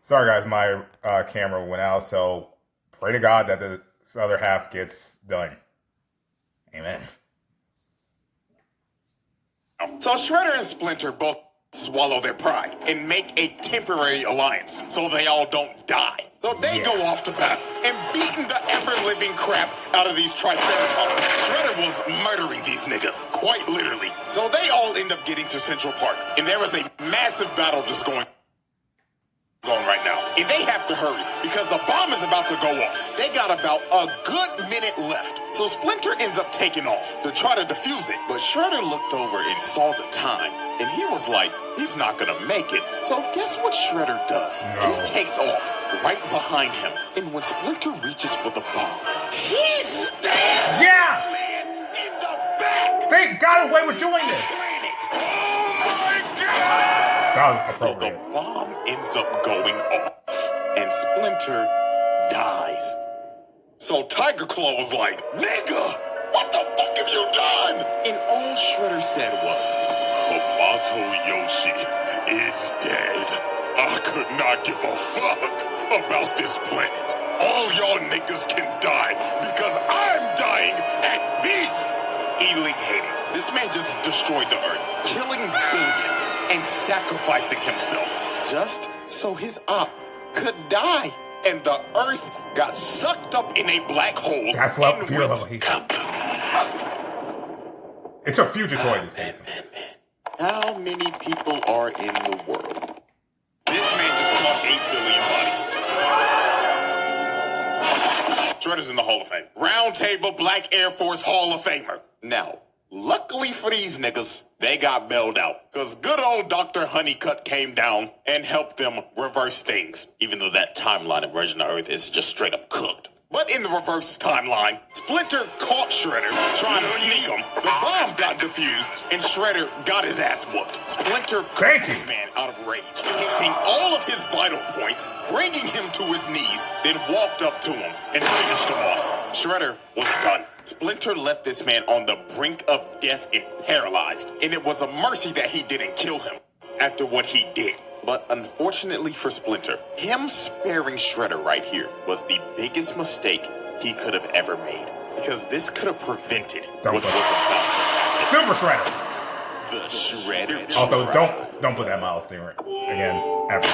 Sorry, guys, my camera went out, so pray to God that this other half gets done. Amen. So Shredder and Splinter both swallow their pride and make a temporary alliance so they all don't die. So they go off to battle and beating the ever-living crap out of these Triceratons. Shredder was murdering these niggas, quite literally. So they all end up getting to Central Park, and there is a massive battle just going right now. And they have to hurry because a bomb is about to go off. They got about a good minute left. So Splinter ends up taking off to try to defuse it. But Shredder looked over and saw the time. And he was like, he's not gonna make it. So guess what Shredder does? No. He takes off right behind him. And when Splinter reaches for the bomb, he stabs the man in the back. They got away with doing this. Oh my God! So the bomb ends up going off, and Splinter dies. So Tiger Claw was like, nigga, what the fuck have you done? And all Shredder said was, Komato Yoshi is dead. I could not give a fuck about this planet. All y'all niggas can die because I'm dying at peace. Elite hated. This man just destroyed the Earth, killing billions and sacrificing himself just so his op could die. And the Earth got sucked up in a black hole. That's what it's a future toy. How many people are in the world? This man just caught 8 billion bodies. Shredder's in the Hall of Fame. Round Table Black Air Force Hall of Famer. Now, luckily for these niggas, they got bailed out. Because good old Dr. Honeycutt came down and helped them reverse things. Even though that timeline of version of Earth is just straight up cooked. But in the reverse timeline, Splinter caught Shredder trying to sneak him. The bomb got defused, and Shredder got his ass whooped. Splinter cooked this man out of rage, hitting all of his vital points, bringing him to his knees, then walked up to him and finished him off. Shredder was done. Splinter left this man on the brink of death and paralyzed, and it was a mercy that he didn't kill him after what he did. But unfortunately for Splinter, him sparing Shredder right here was the biggest mistake he could have ever made. Because this could have prevented what was about to happen. Super Shredder! The Shredder. Also, don't put that mouse thing again, ever.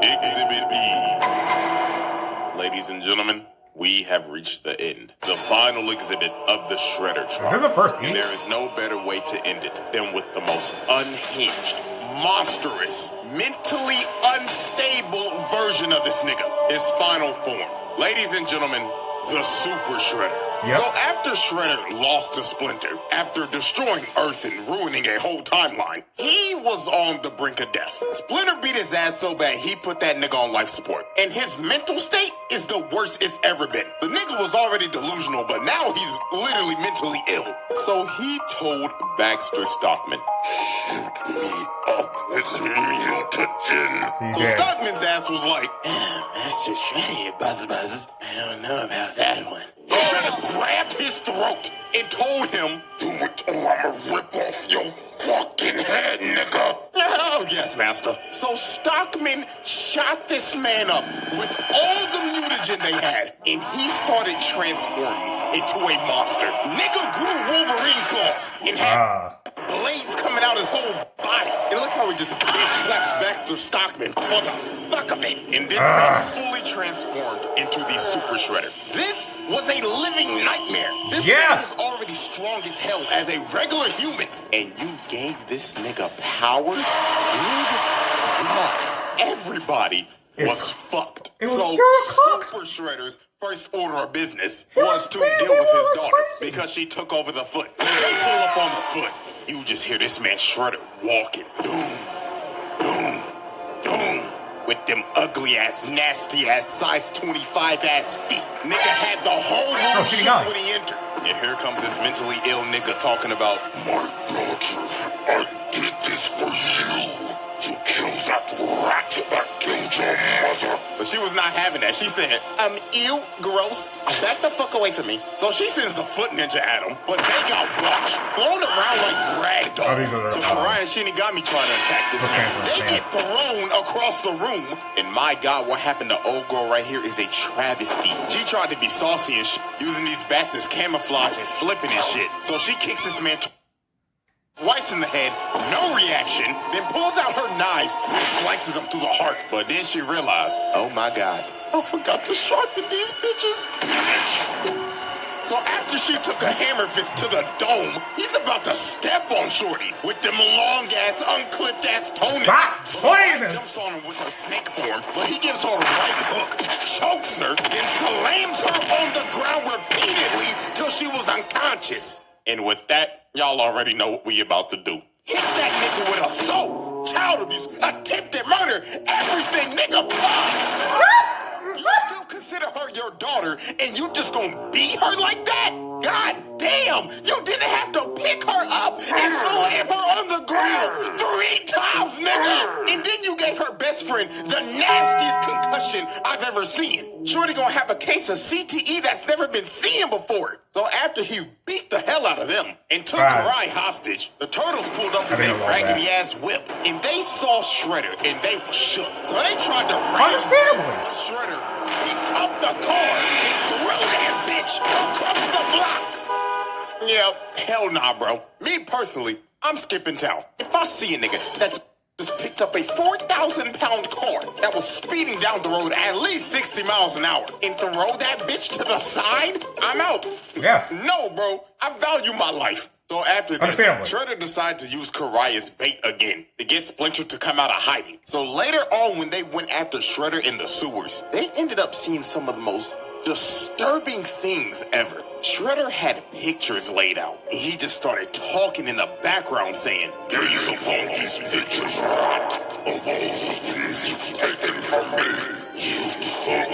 Exhibit E. Ladies and gentlemen, we have reached the end. The final exhibit of the Shredder trial. Is this a first E? And there is no better way to end it than with the most unhinged, monstrous, mentally unstable version of this nigga. His spinal form. Ladies and gentlemen, the Super Shredder. Yep. So after Shredder lost to Splinter, after destroying Earth and ruining a whole timeline, he was on the brink of death. Splinter beat his ass so bad he put that nigga on life support. And his mental state is the worst it's ever been. The nigga was already delusional, but now he's literally mentally ill. So he told Baxter Stockman, shoot me up with mutagen. So Stockman's ass was like, Master Shredder, buzzes. I don't know about that one. Shredder grabbed his throat and told him, do it or I'ma rip off your fucking head, nigga. Oh, yes, master. So Stockman shot this man up with all the mutagen they had, and he started transforming into a monster. Nigga grew Wolverine claws and had blades coming out his whole body. And look how he just bitch slaps Baxter Stockman for the fuck of it. And this man fully transformed into the Super Shredder. This was a living nightmare. This man was already strong as hell as a regular human. And you gave this nigga powers? Good God. Everybody was fucked. So Super Shredder's first order of business was to deal with his daughter because she took over the foot. So they pull up on the foot. You just hear this man Shredder walking. Doom, doom, doom. With them ugly ass, nasty ass, size 25 ass feet. Nigga had the whole room shook when he entered. And here comes this mentally ill nigga talking about, my daughter, I did this for you. To kill that rat that killed your mother. But but she was not having that. She said, ew, gross. Back the fuck away from me. So she sends a foot ninja at him, but they got washed, thrown around like rag dolls. So Karai and Shinigami trying to attack this man. They get thrown across the room. And my God, what happened to old girl right here is a travesty. She tried to be saucy and shit, using these bats as camouflage and flipping and shit. So she kicks this man twice in the head, no reaction, then pulls out her knives and slices him through the heart. But then she realized, oh my God, I forgot to sharpen these bitches. So after she took a hammer fist to the dome, he's about to step on Shorty with them long-ass, unclipped-ass toenails. Jumps on him with her snake form, but he gives her a right hook, chokes her, then slams her on the ground repeatedly till she was unconscious. And with that, y'all already know what we about to do. Hit that nigga with assault, child abuse, attempted murder, everything, nigga, fuck! You still consider her your daughter, and you just gonna beat her like that? God damn! You didn't have to pick her up and slam her on the ground 3 times, nigga! And then you gave her best friend the nastiest concussion I've ever seen. Shorty gonna have a case of CTE that's never been seen before. So after he beat the hell out of them and took Karai hostage, the Turtles pulled up with their raggedy-ass whip, and they saw Shredder, and they were shook. So they tried to ram him, but Shredder picked up the car and threw that bitch across the block. Yep, hell nah, bro. Me personally, I'm skipping town. If I see a nigga that just picked up a 4,000-pound car that was speeding down the road at least 60 miles an hour and throw that bitch to the side, I'm out. Yeah. No, bro. I value my life. So after this, Shredder decided to use Karai as bait again to get Splinter to come out of hiding. So later on, when they went after Shredder in the sewers, they ended up seeing some of the most disturbing things ever. Shredder had pictures laid out, and he just started talking in the background saying, gaze upon these pictures, rat, of all the things you've taken from me. You took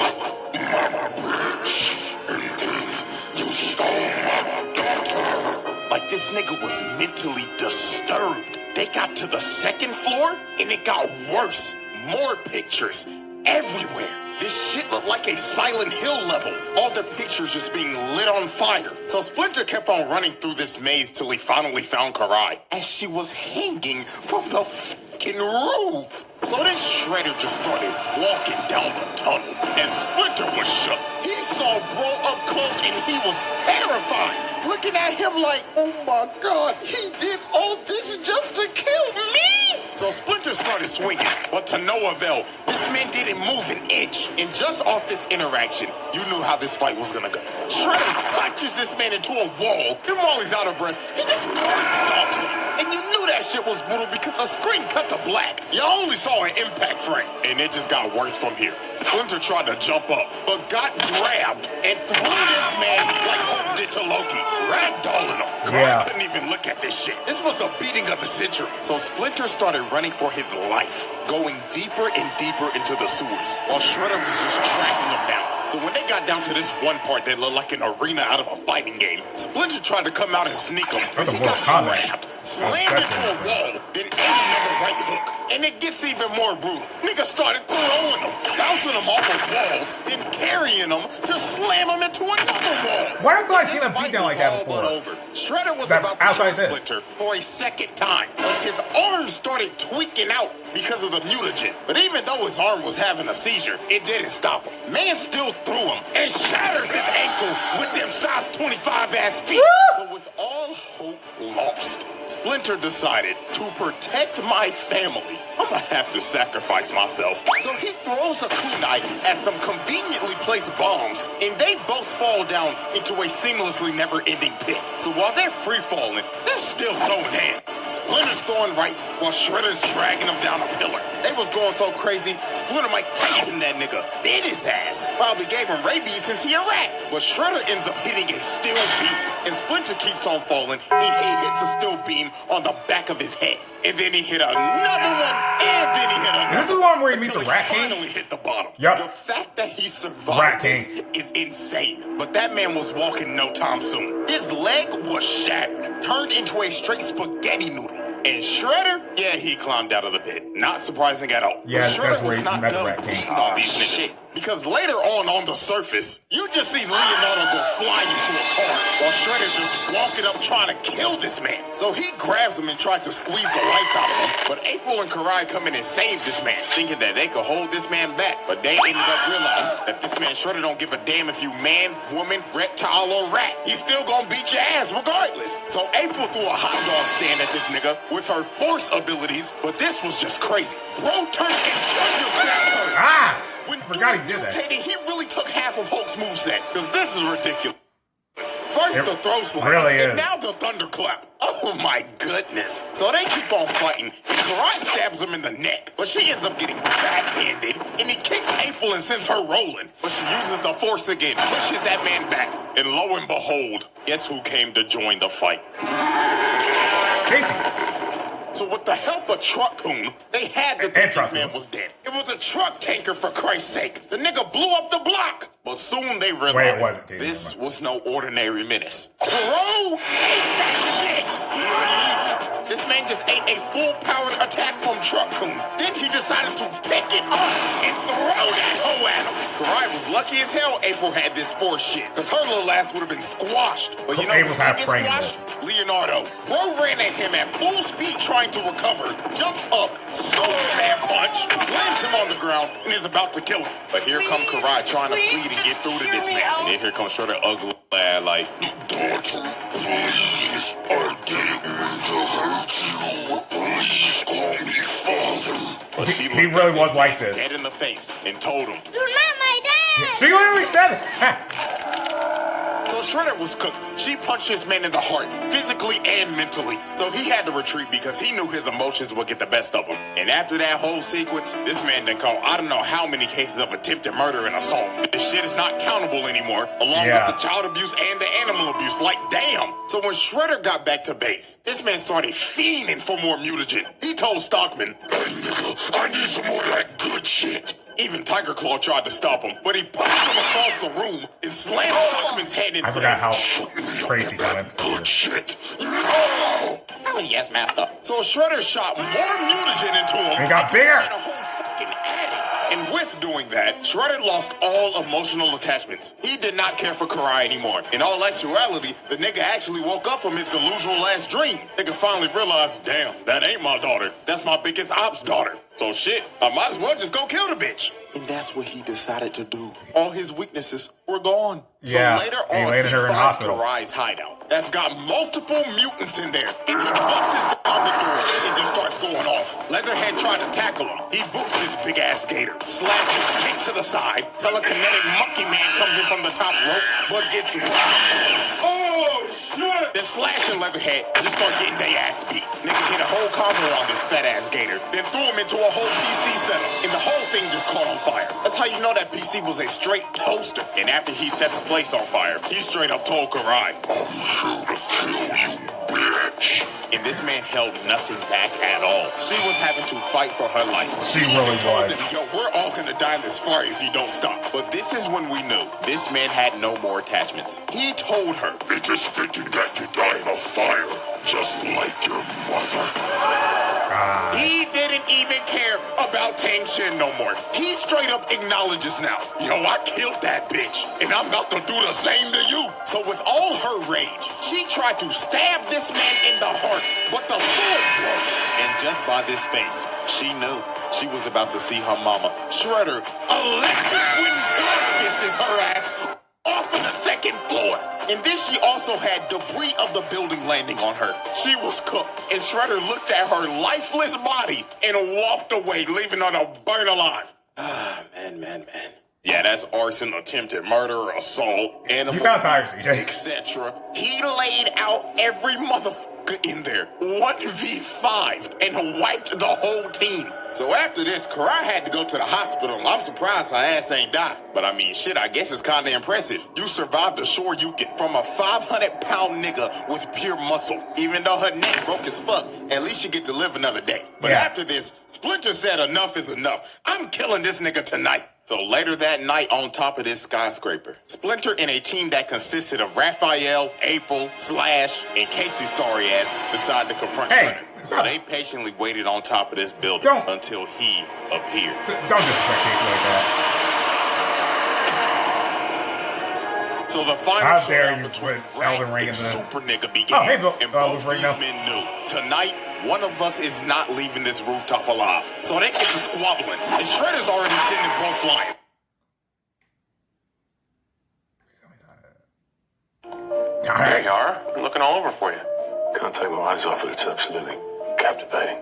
my bridge, and then you stole my daughter. Like this nigga was mentally disturbed. They got to the 2nd floor, and it got worse. More pictures everywhere. This shit looked like a Silent Hill level. All the pictures just being lit on fire. So Splinter kept on running through this maze till he finally found Karai, as she was hanging from the fucking roof. So then Shredder just started walking down the tunnel, and Splinter was shook. He saw bro up close, and he was terrified, looking at him like, oh my God, he did all this just to kill me? So Splinter started swinging, but to no avail. This man didn't move an inch. And just off this interaction, you knew how this fight was gonna go. Shredder punches this man into a wall, and while he's out of breath, he just stomps him. And you knew that shit was brutal because the screen cut to black. You only saw an impact frame, and it just got worse from here. Splinter tried to jump up, but got grabbed and threw this man like Hulk did to Loki, ragdolling him. I couldn't even look at this shit. This was a beating of the century. So Splinter started running for his life, going deeper and deeper into the sewers, while Shredder was just tracking him down. So when they got down to this one part that looked like an arena out of a fighting game, Splinter tried to come out and sneak him. He got grabbed, slammed into a wall, then ate another right hook. And it gets even more brutal. Nigga started throwing him, bouncing him off of walls, then carrying him to slam him into another wall. Why have I seen him beat down like that before? Over. Shredder was about to kill Splinter for a 2nd time, but his arm started tweaking out because of the mutagen. But even though his arm was having a seizure, it didn't stop him. Man still threw him and shatters his ankle with them size 25 ass feet. So with all hope lost, Splinter decided to protect my family. I'm gonna have to sacrifice myself. So he throws a kunai at some conveniently placed bombs, and they both fall down into a seamlessly never-ending pit. So while they're free-falling, they're still throwing hands. Splinter's throwing rights while Shredder's dragging them down a pillar. They was going so crazy, Splinter Mike Tyson that nigga bit his ass. Probably gave him rabies since he a rat. But Shredder ends up hitting a steel beam, and Splinter keeps on falling, and he hits a steel beam on the back of his head. And then he hit another one, and then he hit another. This is the one where he meets the Rat King? Finally hit the bottom. Yep. The fact that he survived this is insane. But that man was walking no time soon. His leg was shattered, turned into a straight spaghetti noodle. And Shredder, Yeah, he climbed out of the pit. Not surprising at all. Yeah, But Shredder that's where was not Meta done Rat came beating from. on these niggas. Because later on the surface, you just see Leonardo go flying into a car while Shredder just walking up trying to kill this man. So he grabs him and tries to squeeze the life out of him. But April and Karai come in and save this man, thinking that they could hold this man back. But they ended up realizing that this man Shredder don't give a damn if you man, woman, reptile, or rat. He's still gonna beat your ass regardless. So April threw a hot dog stand at this nigga with her force abilities, but this was just crazy. Bro turned and thunderclapped her. Ah! When Forgot he dude did that. mutated, he really took half of Hulk's moveset, because this is ridiculous. First It the throw slam, really and is. now the thunderclap. Oh my goodness. So they keep on fighting, and Karai stabs him in the neck, but she ends up getting backhanded, and he kicks April and sends her rolling. But she uses the force again, pushes that man back, and lo and behold, guess who came to join the fight? Casey. So with the help of Truck Coon, they had to think this man was dead. It was a truck tanker, for Christ's sake. The nigga blew up the block. But soon they realized wasn't, Casey. this was no ordinary menace. Bro ate that shit! This man just ate a full-powered attack from Truck Coon. Then he decided to pick it up and throw that hoe at him. Karai was lucky as hell April had this force shit, because her little ass would have been squashed. But you know who April's did half get praying squashed? Leonardo. Bro ran at him at full speed trying to recover, jumps up, Superman punch, slams him on the ground, and is about to kill him. But here come Karai trying to plead and get through to this man. And then here comes Shredder ugly lad like, Daughter, please, I didn't mean to hurt you. Please call me father. But she He looked really at was this like man this. dead in the face and told him, You're not my dad! She literally said it. So Shredder was cooked. She punched this man in the heart, physically and mentally. So he had to retreat because he knew his emotions would get the best of him. And after that whole sequence, this man done caught I don't know how many cases of attempted murder and assault. This shit is not countable anymore, along with the child abuse and the animal abuse. Like, damn. So when Shredder got back to base, this man started fiending for more mutagen. He told Stockman, Hey nigga, I need some more of that good shit. Even Tiger Claw tried to stop him, but he punched him across the room and slammed Stockman's head and I said, forgot how crazy he went. Good shit. No! Oh, yes, master. So Shredder shot more mutagen into him. He got like bigger. He was in a whole fucking attic. And with doing that, Shredder lost all emotional attachments. He did not care for Karai anymore. In all actuality, the nigga actually woke up from his delusional last dream. Nigga finally realized, damn, that ain't my daughter. That's my biggest ops daughter. So shit, I might as well just go kill the bitch. And that's what he decided to do. All his weaknesses were gone. Yeah, so later and he on, landed he her in the finds hospital. Karai's hideout. That's got multiple mutants in there. And he busts down the door and just starts going off. Leatherhead tried to tackle him. He boots this big ass gator. Slashes kick to the side. Telekinetic monkey man comes in from the top rope, but gets oh shit! Then Slash and Leatherhead just start getting their ass beat. Nigga hit a whole combo on this fat ass gator. Then threw him into a whole PC setup. And the whole thing just caught on fire. That's how you know that PC was a straight toaster. And after he set the place on fire, he straight up told Karai, I'm here to kill you, bitch. And this man held nothing back at all. She was having to fight for her life. She really told was. them, yo, we're all gonna die in this fire if you don't stop. But this is when we knew this man had no more attachments. He told her, it just fitting that you die in a fire, just like your mother. He didn't even care about Tang Shin no more. He straight up acknowledges now, yo, I killed that bitch, and I'm about to do the same to you. So with all her rage, she tried to stab this man in the heart, but the sword broke. And just by this face, she knew she was about to see her mama, Shredder, electric wind God fists her ass off of the second floor. And then she also had debris of the building landing on her. She was cooked, and Shredder looked at her lifeless body and walked away, leaving her to burn alive. Ah, man. Yeah, that's arson, attempted murder, assault, animal, You sound tired, CJ. etc. He laid out every motherfucker in there, 1v5, and wiped the whole team. So after this, Karai had to go to the hospital, and I'm surprised her ass ain't died. But I mean, shit, I guess it's kinda impressive. You survived a Shoryuken from a 500-pound nigga with pure muscle. Even though her neck broke as fuck, at least you get to live another day. But after this, Splinter said enough is enough. I'm killing this nigga tonight. So later that night, on top of this skyscraper, Splinter and a team that consisted of Raphael, April, Slash, and Casey's sorry ass decided to confront Shredder. So they patiently waited on top of this building until he appeared. Don't disrespect people like that. So the final showdown between Rat and Super Nigga began, and both these men knew tonight one of us is not leaving this rooftop alive. So they get to squabbling, and Shredder's already sending bro flying. There you are. I'm looking all over for you. Can't take my eyes off it. It's absolutely captivating.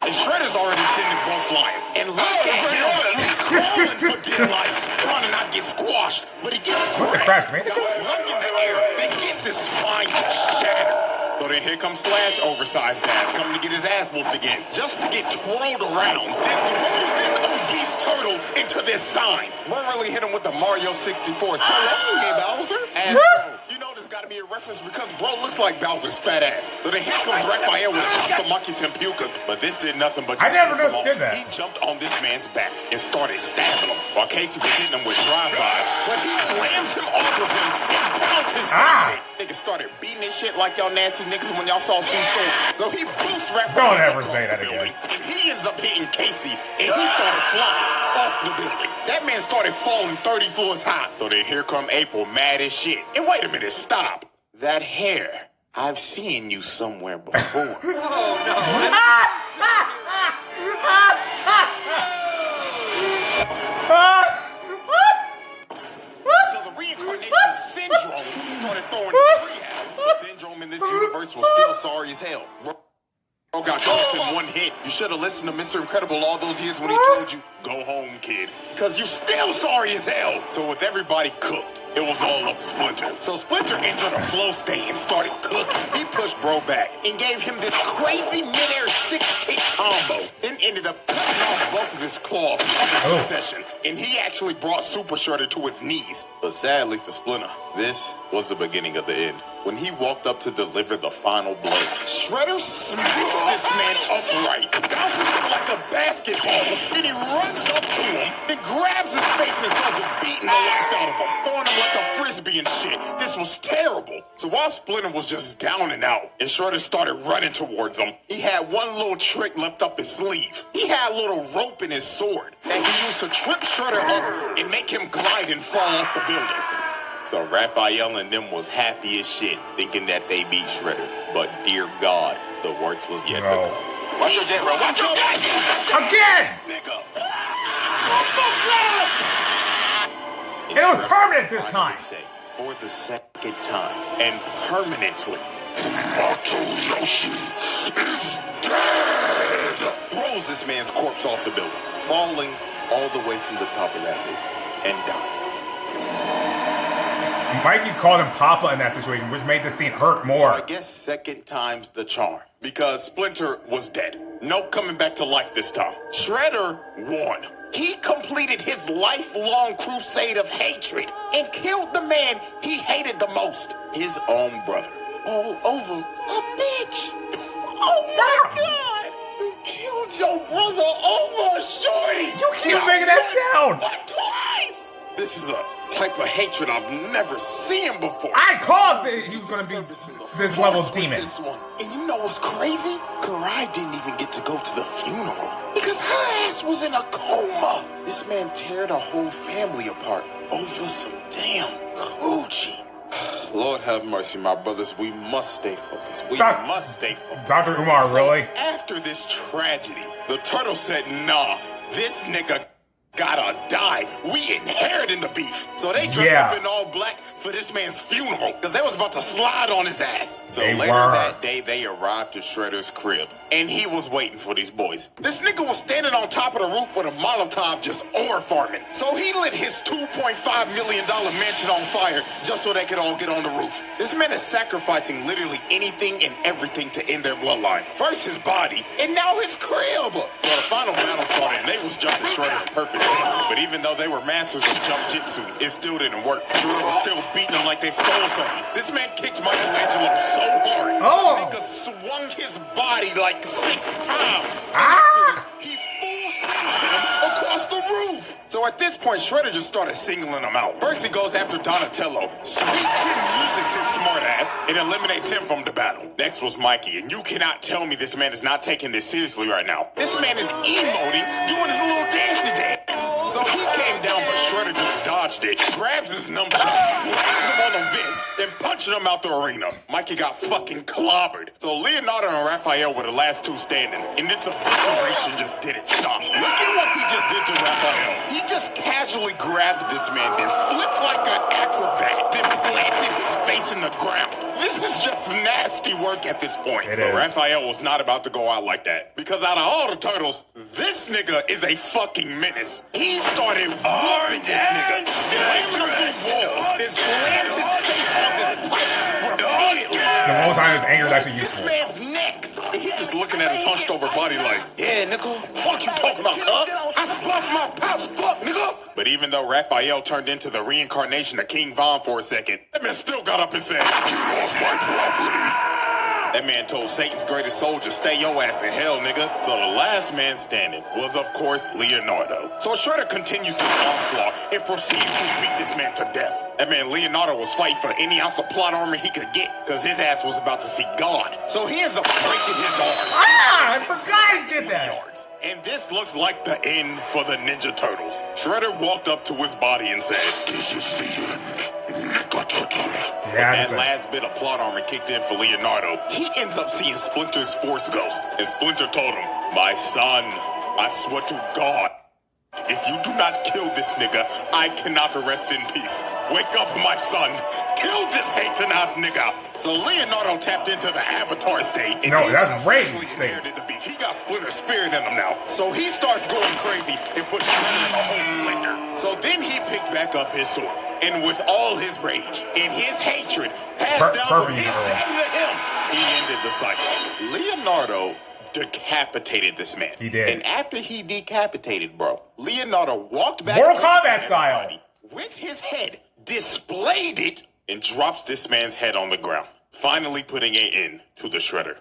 And Shredder's already sending bro flying. And look at him. He's crawling for dear life, trying to not get squashed, but he gets grabbed, got flung in the air, then gets his spine to shatter. So then here comes Slash, oversized ass, coming to get his ass whooped again, just to get twirled around, then throws this obese turtle into this sign. We're really hit him with the Mario 64. So long, hey Bowser. Ass bro. You know there's gotta be a reference because bro looks like Bowser's fat ass. So then here comes Raphael with a Katsamaki Senpuka. But this did nothing but just piss him off. He jumped on this man's back and started stabbing him, while Casey was hitting him with drive-bys. But he slams him off of him and pounds his face in. Niggas started beating this shit like y'all nasty niggas when y'all saw C-Storm. So he boosts Raphael across the building, and he ends up hitting Casey, and he started flying off the building. That man started falling 30 floors high. So then here come April, mad as shit. And wait a minute, stop. That hair, I've seen you somewhere before. Oh, no. So the reincarnation of Syndrome started throwing the rehab. The Syndrome in this universe was still sorry as hell. Bro got crushed in one hit. You should have listened to Mr. Incredible all those years when he told you, go home, kid. Because you still sorry as hell. So with everybody cooked, it was all up to Splinter. So Splinter entered a flow state and started cooking. He pushed bro back and gave him this crazy mid-air 6-kick combo. Then ended up cutting off both of his claws in succession. And he actually brought Super Shredder to his knees. But sadly for Splinter, this was the beginning of the end. When he walked up to deliver the final blow, Shredder smacks this man upright, bounces him like a basketball, then he runs up to him, then grabs his face and starts beating the life out of him, throwing him like a frisbee and shit. This was terrible. So while Splinter was just down and out, and Shredder started running towards him, he had one little trick left up his sleeve. He had a little rope in his sword that he used to trip Shredder up and make him glide and fall off the building. So Raphael and them was happy as shit, thinking that they beat Shredder. But dear God, the worst was yet to come. Watch your jet, bro. Watch your jet. Again! It was permanent this time. For the second time, and permanently, Yoshi is dead! Throws this man's corpse off the building, falling all the way from the top of that roof, and dying. Mikey called him Papa in that situation, which made the scene hurt more. So I guess second time's the charm. Because Splinter was dead. No coming back to life this time. Shredder won. He completed his lifelong crusade of hatred and killed the man he hated the most. His own brother. All over a bitch. Oh my God! You killed your brother over a shorty! You keep making that sound! But twice! This is a type of hatred I've never seen before. I called this. He was going to be this level's demon. This one. And you know what's crazy? Karai didn't even get to go to the funeral because her ass was in a coma. This man teared a whole family apart over some damn coochie. Lord have mercy, my brothers. We must stay focused. We must stay focused. Dr. Umar, so really? After this tragedy, the turtle said, nah, this nigga gotta die. We inheriting the beef. So they dressed up in all black for this man's funeral because they was about to slide on his ass. So later that day, they arrived at Shredder's crib. And he was waiting for these boys. This nigga was standing on top of the roof with a Molotov just ore farming. So he lit his $2.5 million mansion on fire just so they could all get on the roof. This man is sacrificing literally anything and everything to end their bloodline. First his body, and now his crib. So the final battle started and they was jumping Shredder in perfect sync. But even though they were masters of jump jitsu, it still didn't work. Shredder was still beating them like they stole something. This man kicked Michelangelo so hard. The nigga swung his body like 6 times. After this, he full sends him across the roof. So at this point, Shredder just started singling him out. First he goes after Donatello. Sweet chin music exits his smart ass and eliminates him from the battle. Next was Mikey, and you cannot tell me this man is not taking this seriously right now. This man is emoting, doing his little dancey dance. So he came down, but Shredder just dodged it, grabs his nunchuck, slams him on the vent, and punching him out the arena. Mikey got fucking clobbered. So Leonardo and Raphael were the last two standing, and this evisceration just didn't stop. Look at what he just did to Raphael. He just casually grabbed this man, then flipped like an acrobat, then planted his face in the ground. This is just nasty work at this point. But Raphael was not about to go out like that. Because out of all the turtles, this nigga is a fucking menace. He started whooping this nigga, slamming him through walls, then slammed his face on this pipe repeatedly. The whole time his anger is actually This useful. man's neck. And he just looking at his hunched over body like, yeah, nigga, fuck you talking about, cuz? I spuffed my pouch, fuck, nigga. But even though Raphael turned into the reincarnation of King Von for a second, that man still got up and said, you lost my property. That man told Satan's greatest soldier, stay your ass in hell, nigga. So the last man standing was, of course, Leonardo. So Shredder continues his onslaught and proceeds to beat this man to death. That man Leonardo was fighting for any ounce of plot armor he could get, because his ass was about to see God. So he ends up breaking his arm. Ah, I forgot he did that. And this looks like the end for the Ninja Turtles. Shredder walked up to his body and said, this is the end, Mecha Turtle. Yeah, That last bit of plot armor kicked in for Leonardo. He ends up seeing Splinter's Force Ghost, and Splinter told him, my son, I swear to God, if you do not kill this nigga, I cannot rest in peace. Wake up, my son. Kill this hate-ass nigga. So Leonardo tapped into the Avatar state. And No, that's Ray officially state. inherited the beef. He got Splinter's spirit in him now. So he starts going crazy and puts Shredder in a whole blender. So then he picked back up his sword. And with all his rage and his hatred passed down from his daddy to him, he ended the cycle. Leonardo decapitated this man. He did. And after he decapitated, bro, Leonardo walked back Mortal over Kombat to style. everybody with his head, displayed it, and drops this man's head on the ground, finally putting an end to the Shredder.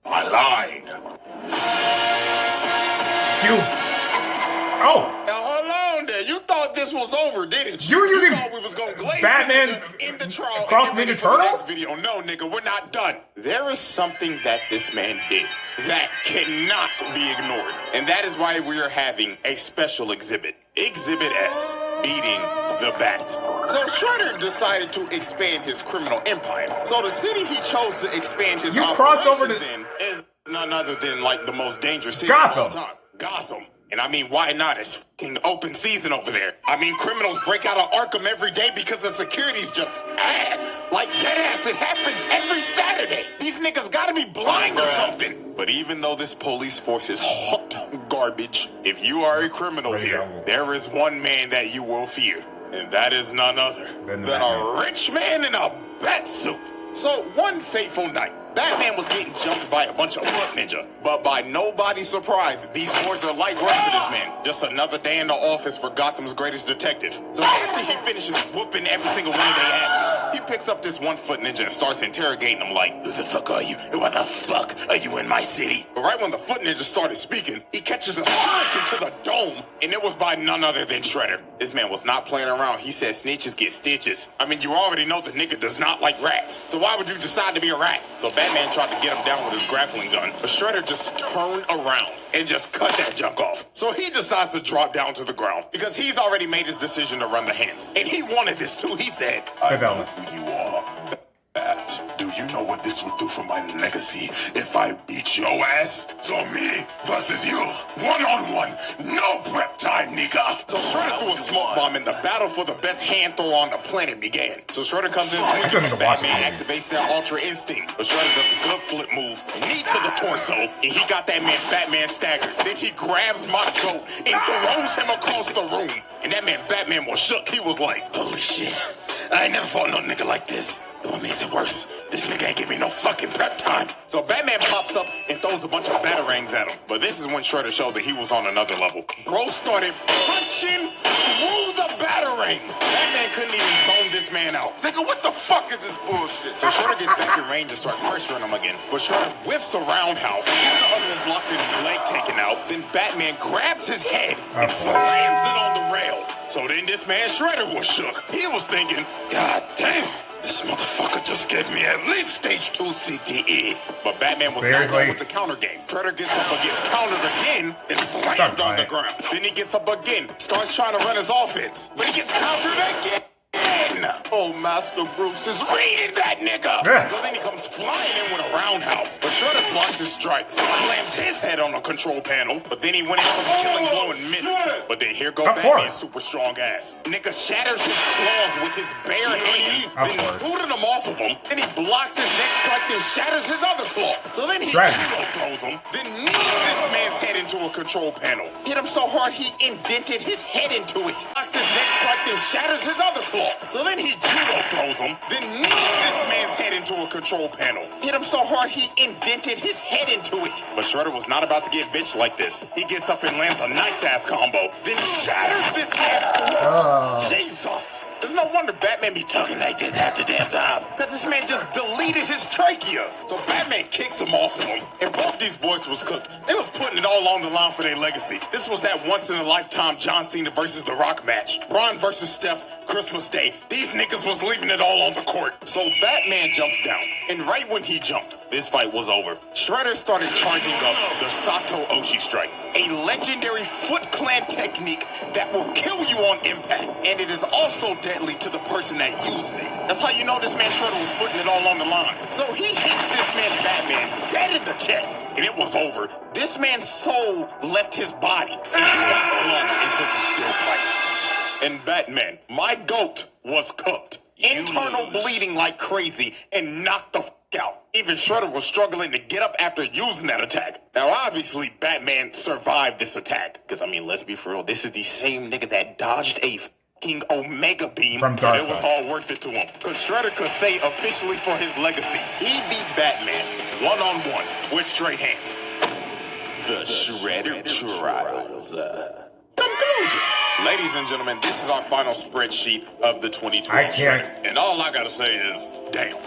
I lied. You. Oh. Now hold on there. You thought this was over, didn't you? You were using thought we was gonna glaze Batman in the trial across and get ready Ninja for the Turtles? next video. No, nigga, we're not done. There is something that this man did that cannot be ignored, and that is why we are having a special exhibit. Exhibit S, beating the Bat. So Shredder decided to expand his criminal empire. So the city he chose to expand his crossed over operations to in is none other than like the most dangerous city Gotham. of all time. Gotham. And I mean, why not? It's fucking open season over there. I mean, criminals break out of Arkham every day because the security's just ass. Like dead ass, it happens every Saturday. These niggas gotta be blind or something. But even though this police force is hot garbage, if you are a criminal here, there is one man that you will fear. And that is none other than a rich man in a bat suit. So one fateful night, Batman was getting jumped by a bunch of foot ninja. But by nobody's surprise, these boys are light work for this man. Just another day in the office for Gotham's greatest detective. So after he finishes whooping every single one of their asses, he picks up this one foot ninja and starts interrogating them like, who the fuck are you? And why the fuck are you in my city? But right when the foot ninja started speaking, he catches a shuriken to the dome, and it was by none other than Shredder. This man was not playing around. He said snitches get stitches. I mean, you already know the nigga does not like rats. So why would you decide to be a rat? So Batman tried to get him down with his grappling gun, but Shredder just turned around and just cut that junk off. So he decides to drop down to the ground because he's already made his decision to run the hands. And he wanted this too. He said, I know who you are. Do you know what this would do for my legacy if I beat your ass? So me versus you, one-on-one, no prep time, nigga. So Shredder threw a smoke bomb and the battle for the best hand throw on the planet began. So Shredder comes in swinging, Batman activates that Ultra Instinct. But Shredder does a good flip move, knee to the torso, and he got that man Batman staggered. Then he grabs my goat and throws him across the room. And that man Batman was shook. He was like, holy shit, I ain't never fought no nigga like this. What makes it worse? This nigga ain't give me no fucking prep time. So Batman pops up and throws a bunch of batarangs at him. But this is when Shredder showed that he was on another level. Bro started punching through the batarangs. Batman couldn't even zone this man out. Nigga, what the fuck is this bullshit? So Shredder gets back in range and starts pressuring him again. But Shredder whiffs a roundhouse, gets the other one blocked and his leg taken out. Then Batman grabs his head and slams it on the rail. So then this man Shredder was shook. He was thinking, God damn. This motherfucker just gave me at least stage 2 CTE. But Batman was not Seriously? done with the counter game. Shredder gets up against countered again and slammed on the ground. Then he gets up again, starts trying to run his offense, but he gets countered again. Oh, Master Bruce is reading that nigga. Yeah. So then he comes flying in with a roundhouse. But Shredder blocks his strikes, slams his head on the control panel. But then he went in for the killing blow and missed. But then here go Batman's super strong ass. Nigga shatters his claws with his bare hands. Then booted him off of him. Then he blocks his next strike and shatters his other claw. So then he judo throws him. Then knees this man's head into a control panel. Hit him so hard he indented his head into it. Blocks his next strike and shatters his other claw. So then he judo throws him, then knees this man's head into a control panel. Hit him so hard he indented his head into it. But Shredder was not about to get bitched like this. He gets up and lands a nice ass combo, then shatters this ass throat. Jesus. There's no wonder Batman be talking like this half the damn time. Cause this man just deleted his trachea. So Batman kicks him off of him. And both these boys was cooked. They was putting it all on the line for their legacy. This was that once in a lifetime John Cena versus The Rock match. Braun versus Steph, Christmas Day. These niggas was leaving it all on the court. So Batman jumps down. And right when he jumped, this fight was over. Shredder started charging up the Sato Oshi strike, a legendary Foot Clan technique that will kill you on impact, and it is also deadly to the person that uses it. That's how you know this man Shredder was putting it all on the line. So he hits this man Batman dead in the chest, and it was over. This man's soul left his body, and he got flung into some steel pipes. And Batman, my goat, was cooked. Internal bleeding like crazy and knocked the out. Even Shredder was struggling to get up after using that attack. Now, obviously, Batman survived this attack. Because, I mean, let's be for real. This is the same nigga that dodged a fucking Omega Beam. From but it was all worth it to him. Because Shredder could say officially for his legacy, he beat Batman one-on-one with straight hands. The Shredder Trials. Conclusion. Ladies and gentlemen, this is our final spreadsheet of the 2012 Shredder. And all I gotta say is, damn.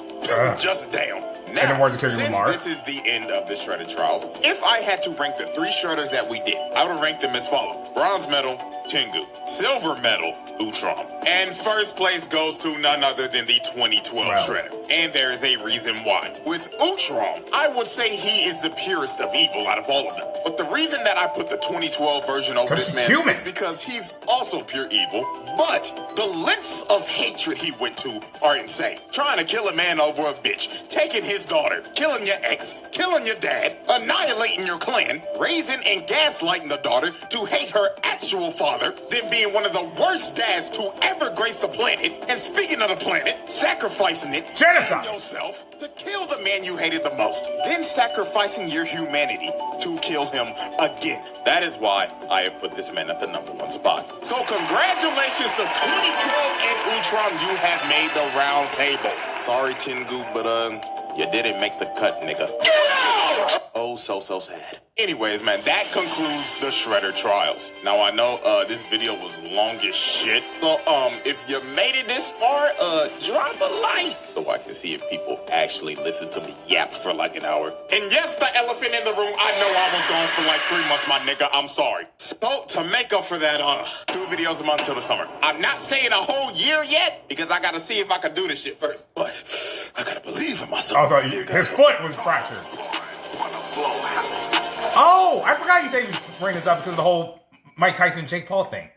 Just damn. Now, since this is the end of the Shredder Trials, if I had to rank the 3 Shredders that we did, I would rank them as follows. Bronze medal, Tengu. Silver medal, Utrom. And first place goes to none other than the 2012 Shredder. And there is a reason why. With Utrom, I would say he is the purest of evil out of all of them. But the reason that I put the 2012 version over this man is because he's also pure evil, but the lengths of hatred he went to are insane. Trying to kill a man over a bitch, taking his daughter, killing your ex, killing your dad, annihilating your clan, raising and gaslighting the daughter to hate her actual father, then being one of the worst dads to ever grace the planet, and speaking of the planet, sacrificing it, and yourself to kill the man you hated the most, then sacrificing your humanity to kill him again. That is why I have put this man at the #1 spot. So congratulations to 2012 and Utrom, you have made the round table. Sorry, Tengu, but you didn't make the cut, nigga. Oh, so sad. Anyways, man, that concludes the Shredder Trials. Now, I know this video was long as shit. So, if you made it this far, drop a like so I can see if people actually listen to me yap for like an hour. And yes, the elephant in the room, I know I was gone for like 3 months, my nigga. I'm sorry. So, to make up for that, 2 videos a month till the summer. I'm not saying a whole year yet, because I gotta see if I can do this shit first. But I gotta believe in myself. Also, his foot was fractured. Oh, I forgot you said you bring this up because of the whole Mike Tyson Jake Paul thing.